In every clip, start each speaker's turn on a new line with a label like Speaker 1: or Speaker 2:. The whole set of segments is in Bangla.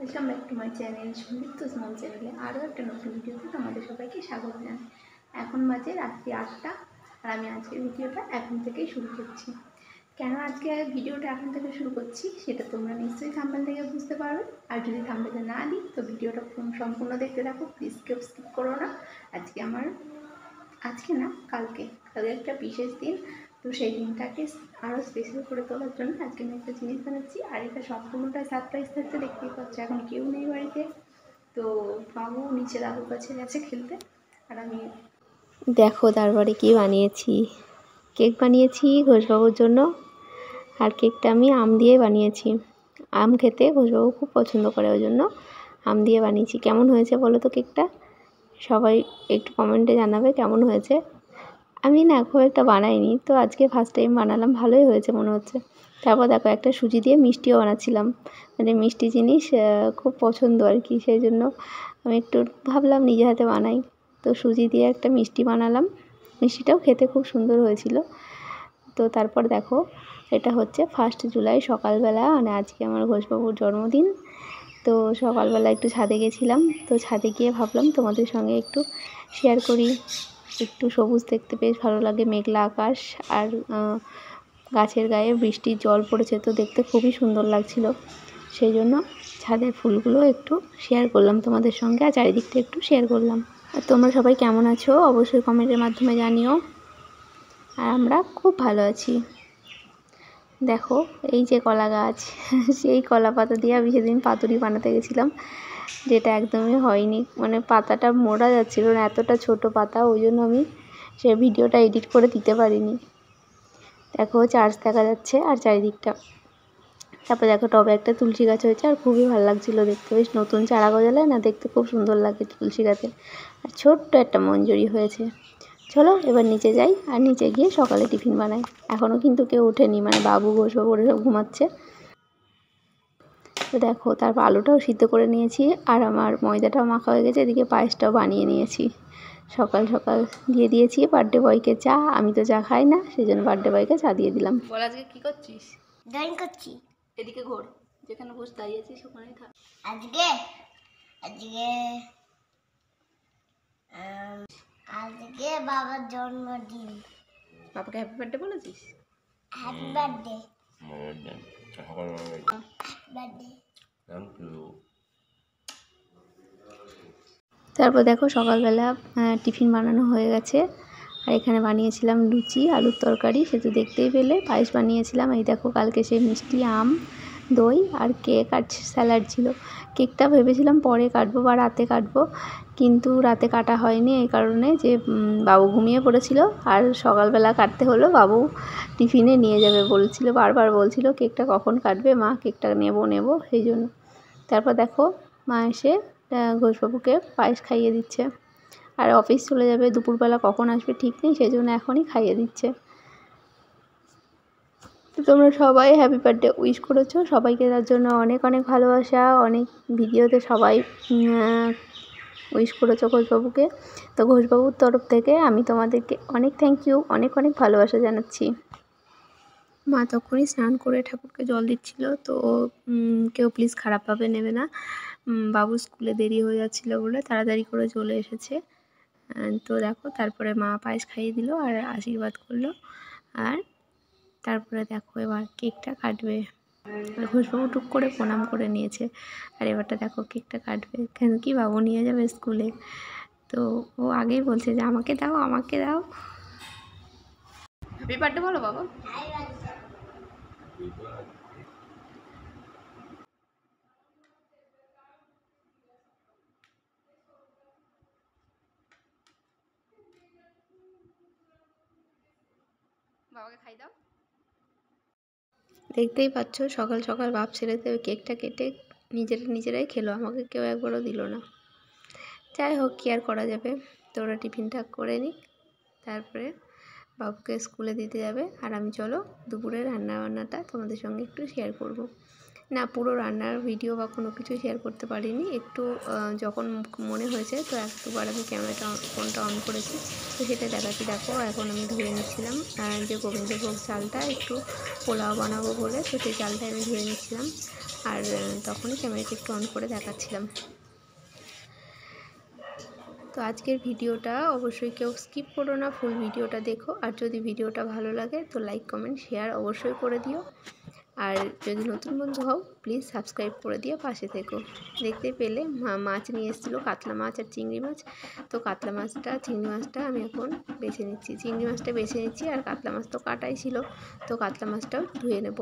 Speaker 1: Welcome back to my channel সমৃদ্ধ স্মল চ্যানেলে আরও একটা নতুন ভিডিওতে তোমাদের সবাইকে স্বাগত জানাই। এখন বাজে রাত্রি 8টা আর আমি আজকের ভিডিওটা এখন থেকেই শুরু করছি। কেন আজকে ভিডিওটা এখন থেকে শুরু করছি সেটা তোমরা নিশ্চয়ই থাম্বনেল থেকে বুঝতে পারবে। আর যদি থাম্বনেলে না দিই তো ভিডিওটা সম্পূর্ণ দেখতে থাকো, প্লিজ কেউ স্কিপ করো না। আজকে না কালকে একটা বিশেষ দিন, তো সেই দিনটাকে আরও স্পেশাল করে তোলার জন্য আজকে আমি একটা জিনিস বানাচ্ছি। আর এটা সম্পূর্ণটা সারপ্রাইজ থাকছে, দেখতেই পাচ্ছি এখন কেউ নেই বাড়িতে। তো বাবু নিচে দাদুর কাছে গেছে খেলতে। আর আমি
Speaker 2: দেখো তারপরে কি বানিয়েছি, কেক বানিয়েছি ঘোষবাবুর জন্য। আর কেকটা আমি আম দিয়ে বানিয়েছি। আম খেতে ঘোষবাবু খুব পছন্দ করে, ওই জন্য আম দিয়ে বানিয়েছি। কেমন হয়েছে বলো তো কেকটা? সবাই একটু কমেন্টে জানাবে কেমন হয়েছে। আমি না খুব একটা বানাইনি, তো আজকে ফার্স্ট টাইম বানালাম, ভালোই হয়েছে মনে হচ্ছে। তারপর দেখো একটা সুজি দিয়ে মিষ্টিও বানাচ্ছিলাম, মানে মিষ্টি জিনিস খুব পছন্দ আর কি, সেই জন্য আমি একটু ভাবলাম নিজে হাতে বানাই। তো সুজি দিয়ে একটা মিষ্টি বানালাম, মিষ্টিটাও খেতে খুব সুন্দর হয়েছিল। তো তারপর দেখো এটা হচ্ছে 1 জুলাই সকালবেলা, মানে আজকে আমার ঘোষবাবুর জন্মদিন। তো সকালবেলা একটু ছাদে গেছিলাম, তো ছাদে গিয়ে ভাবলাম তোমাদের সঙ্গে একটু শেয়ার করি। একটু সবুজ দেখতে বেশ ভালো লাগে, মেঘলা আকাশ আর গাছের গায়ে বৃষ্টির জল পড়েছে, তো দেখতে খুবই সুন্দর লাগছিল। সেই জন্য ছাদের ফুলগুলো একটু শেয়ার করলাম তোমাদের সঙ্গে, আর চারিদিকটা একটু শেয়ার করলাম। আর তোমরা সবাই কেমন আছো অবশ্যই কমেন্টের মাধ্যমে জানিও। আর আমরা খুব ভালো আছি। দেখো এই যে কলা গাছ, সেই কলা পাতা দিয়ে আমি সেদিন পাতুরি বানাতে গেছিলাম, যেটা একদমই হয়নি, মানে পাতাটা মোড়া যাচ্ছিল না, এতটা ছোট পাতা, ওই জন্য আমি সেই ভিডিওটা এডিট করে দিতে পারিনি। দেখো চার্চ দেখা যাচ্ছে আর চারিদিকটা। তারপর দেখো টবে একটা তুলসী গাছ হয়েছে, আর খুবই ভালো লাগছিলো দেখতে, বেশ নতুন চারা গজালে না, দেখতে খুব সুন্দর লাগে তুলসী গাছে। আর ছোট্ট একটা মঞ্জুরি হয়েছে। চলো এবার নিচে যাই, আর নিচে গিয়ে সকালে টিফিন বানাই। এখনও কিন্তু কেউ ওঠেনি, মানে বাবু ঘোষবাবু ওরা সব ঘুমাচ্ছে। তো দেখো তারপর আলুটাও সিদ্ধ করে নিয়েছি, আর আমার ময়দাটাও মাখা হয়ে গেছে, এদিকে পায়েসটাও বানিয়ে নিয়েছি। সকাল সকাল দিয়ে দিয়েছি বার্থডে বয়কে চা, আমি তো চা খাই না, সেই জন্য বার্থডে বয়কে চা দিয়ে দিলাম।
Speaker 1: বল আজকে কী করছিস?
Speaker 2: ড্রয়িং করছি।
Speaker 1: এদিকে ঘোর, যেখানে বসে দাঁড়িয়ে আছিস ওখানেই থাক।
Speaker 2: আজকে আজকে আজকে বাবার জন্মদিন।
Speaker 1: বাবাকে হ্যাপি বার্থডে বলেছিস?
Speaker 2: Happy birthday. তারপর দেখো সকালবেলা টিফিন বানানো হয়ে গেছে। আর এখানে বানিয়েছিলাম লুচি, আলুর তরকারি, সে তো দেখতেই পেলে। পায়েস বানিয়েছিলাম, এই দেখো কালকে সেই মিষ্টি আম, দই আর কেক আর স্যালাড ছিল। কেকটা ভেবেছিলাম পরে কাটবো বা রাতে কাটবো, কিন্তু রাতে কাটা হয়নি এই কারণে যে বাবু ঘুমিয়ে পড়েছিল, আর সকালবেলা কাটতে হলো। বাবু টিফিনে নিয়ে যাবে বলছিল, বারবার বলছিল কেকটা কখন কাটবে মা, কেকটা নেব সেই জন্য। তারপর দেখো মা এসে ঘোষবাবুকে পায়েস খাইয়ে দিচ্ছে। আর অফিস চলে যাবে, দুপুরবেলা কখন আসবে ঠিক নেই, সেই জন্য এখনই খাইয়ে দিচ্ছে। তো তোমরা সবাই হ্যাপি বার্থডে উইশ করেছো, সবাইকে তার জন্য অনেক অনেক ভালোবাসা। অনেক ভিডিওতে সবাই উইশ করেছো ঘোষবাবুকে। তো ঘোষবাবুর তরফ থেকে আমি তোমাদেরকে অনেক থ্যাংক ইউ, অনেক অনেক ভালোবাসা জানাচ্ছি। মা তখনই স্নান করে ঠাকুরকে জল দিচ্ছিল, তো কেউ প্লিজ খারাপভাবে নেবে না। বাবু স্কুলে দেরি হয়ে যাচ্ছিলো বলে তাড়াতাড়ি করে চলে এসেছে। তো দেখো তারপরে মা পায়েস খাইয়ে দিল আর আশীর্বাদ করলো। আর তারপরে দেখো এবার কেকটা কাটবে। ঘোষবাবু টুক করে প্রণাম করে নিয়েছে, আর এবারটা দেখো কেকটা কাটবে, কেন কি বাবু নিয়ে যাবে স্কুলে। তো ও আগেই বলছে যে আমাকে দাও আমাকে দাও।
Speaker 1: হ্যাপি বার্থডে বলো বাবা। বাবাকে খাই দাও।
Speaker 2: দেখতেই পাচ্ছ সকাল সকাল বাপ ছেলেতে ওই কেকটা কেটে নিজেরাই খেলো, আমাকে কেউ একবারও দিল না। যাই হোক, কি আর করা যাবে, তো ওরা টিফিনটা করে নিক, তারপরে বাবুকে স্কুলে দিতে যাবে। আর আমি চলো দুপুরে রান্নাবান্নাটা তোমাদের সঙ্গে একটু শেয়ার করব। না, পুরো রান্নার ভিডিও বা কোনো কিছু শেয়ার করতে পারিনি, একটু যখন মনে হয়েছে তো এক দুবার আমি ক্যামেরাটা ফোনটা অন করেছি, তো সেটা দেখাচ্ছি। দেখো এখন আমি ধুয়ে নিচ্ছিলাম যে গোবিন্দভোগ চালটা একটু পোলাও বানাবো বলে, তো সেই চালটা আমি ধুয়ে নিচ্ছিলাম আর তখনই ক্যামেরাটা একটু অন করে দেখাচ্ছিলাম। তো আজকের ভিডিওটা অবশ্যই কেউ স্কিপ করো না, ফুল ভিডিওটা দেখো। আর যদি ভিডিওটা ভালো লাগে তো লাইক কমেন্ট শেয়ার অবশ্যই করে দিও। আর যদি নতুন বন্ধু হও প্লিজ সাবস্ক্রাইব করে দিয়ে পাশে থেকো। দেখতে পেলে মাছ নিয়ে এসেছিলো, কাতলা মাছ আর চিংড়ি মাছ। তো কাতলা মাছটা চিংড়ি মাছটা আমি এখন বেছে নিচ্ছি, চিংড়ি মাছটা বেছে নিচ্ছি। আর কাতলা মাছ তো কাটাই ছিল, তো কাতলা মাছটাও ধুয়ে নেব।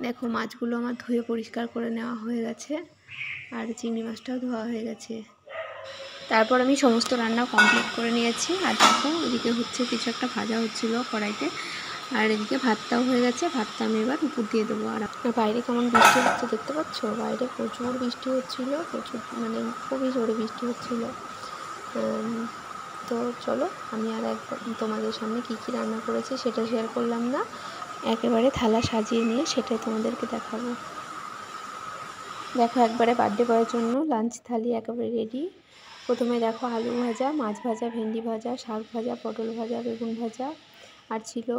Speaker 2: দেখো মাছগুলো আমার ধুয়ে পরিষ্কার করে নেওয়া হয়ে গেছে আর চিংড়ি মাছটাও ধোয়া হয়ে গেছে। তারপর আমি সমস্ত রান্না কমপ্লিট করে নিয়েছি। আর দেখো এদিকে হচ্ছে কিছু একটা ভাজা হচ্ছিলো কড়াইতে, আর এদিকে ভাতটাও হয়ে গেছে। ভাতটা আমি এবার উপর দিয়ে দেবো। আর বাইরে কেমন বৃষ্টি হচ্ছে দেখতে পাচ্ছ, বাইরে প্রচুর বৃষ্টি হচ্ছিলো, প্রচুর মানে খুবই জোরে বৃষ্টি হচ্ছিলো। তো চলো আমি আর একবার তোমাদের সামনে কী কী রান্না করেছি সেটা শেয়ার করলাম না, একেবারে থালা সাজিয়ে নিয়ে সেটাই তোমাদেরকে দেখাবো। দেখো একবারে বার্থডে বয়ের জন্য লাঞ্চ থালি একেবারে রেডি। প্রথমে দেখো আলু ভাজা, মাছ ভাজা, ভেন্ডি ভাজা, শাক ভাজা, পটল ভাজা, বেগুন ভাজা, আর ছিল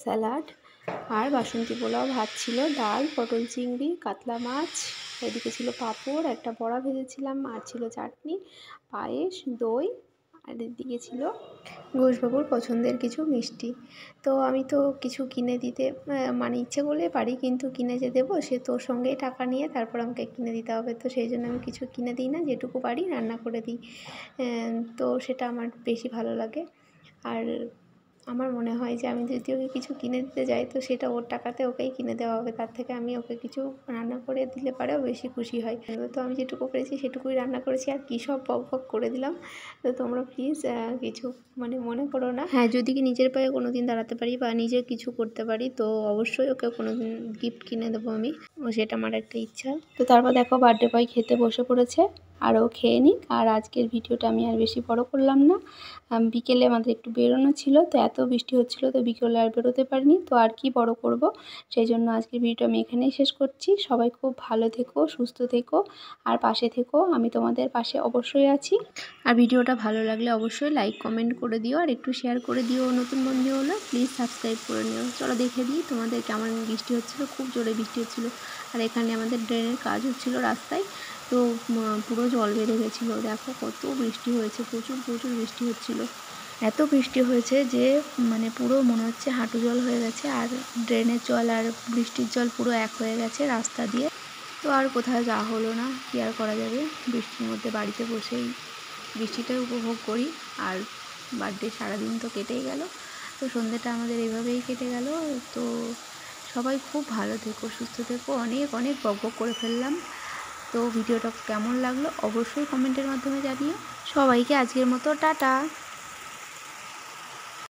Speaker 2: স্যালাড, আর বাসন্তী পোলাও, ভাত ছিল, ডাল, পটল চিংড়ি, কাতলা মাছ, এদিকে ছিল পাঁপড়, একটা বড়া ভেজেছিলাম, আর ছিল চাটনি, পায়েস, দই, আর এদিকে ছিল ঘোষবাবুর পছন্দের কিছু মিষ্টি। তো আমি তো কিছু কিনে দিতে মানে ইচ্ছে করলে পারি, কিন্তু কিনে যে দেবো সে তোর সঙ্গেই টাকা নিয়ে তারপর আমাকে কিনে দিতে হবে, তো সেই জন্য আমি কিছু কিনে দিই না, যেটুকু পারি রান্না করে দিই। তো সেটা আমার বেশি ভালো লাগে। আর আমার মনে হয় যে আমি যদি ওকে কিছু কিনে দিতে যাই তো সেটা ওর টাকাতে ওকেই কিনে দেওয়া হবে, তার থেকে আমি ওকে কিছু রান্না করে দিলে পারেও বেশি খুশি হয়। তো আমি যেটুকু পেরেছি সেটুকুই রান্না করেছি, আর কী সব বক বক করে দিলাম, তো তোমরা প্লিজ কিছু মানে মনে করো না। হ্যাঁ, যদি কি নিজের পায়ে কোনো দিন দাঁড়াতে পারি বা নিজে কিছু করতে পারি তো অবশ্যই ওকে কোনো দিন গিফট কিনে দেবো আমি, সেটা আমার একটা ইচ্ছা। তো তারপর দেখো বার্থডে বয় খেতে বসে পড়েছে, আরও খেয়ে নিক। আর আজকের ভিডিওটা আমি আর বেশি বড় করলাম না, বিকেলে আমাদের একটু বেরোনো ছিল, তো এত বৃষ্টি হচ্ছিলো তো বিকেলে আর বেরোতে পারিনি, তো আর কি বড় করব, সেই জন্য আজকের ভিডিওটা আমি এখানেই শেষ করছি। সবাই খুব ভালো থেকো, সুস্থ থেকো, আর পাশে থেকো, আমি তোমাদের পাশে অবশ্যই আছি। আর ভিডিওটা ভালো লাগলে অবশ্যই লাইক কমেন্ট করে দিও, আর একটু শেয়ার করে দিও। নতুন বন্ধু হলে প্লিজ সাবস্ক্রাইব করে নিও। চলো দেখে দিই তোমাদের কেমন বৃষ্টি হচ্ছিলো, খুব জোরে বৃষ্টি হচ্ছিলো। আর এখানে আমাদের ড্রেনের কাজ হচ্ছিলো রাস্তায়, তো পুরো জল বেড়ে গেছিলো। দেখো কত বৃষ্টি হয়েছে, প্রচুর বৃষ্টি হচ্ছিলো। এত বৃষ্টি হয়েছে যে মানে পুরো মনে হচ্ছে হাঁটু জল হয়ে গেছে, আর ড্রেনের জল আর বৃষ্টির জল পুরো এক হয়ে গেছে রাস্তা দিয়ে। তো আর কোথাও যাওয়া হলো না, কি আর করা যাবে, বৃষ্টির মধ্যে বাড়িতে বসেই বৃষ্টিটাই উপভোগ করি। আর বার্থডে সারাদিন তো কেটেই গেল, তো সন্ধ্যেটা আমাদের এইভাবেই কেটে গেল। তো সবাই খুব ভালো থেকো, সুস্থ থেকো। অনেক বক বক করে ফেললাম, তো ভিডিওটা কেমন লাগলো অবশ্যই কমেন্টের মাধ্যমে জানিও। সবাইকে আজকের মতো টাটা।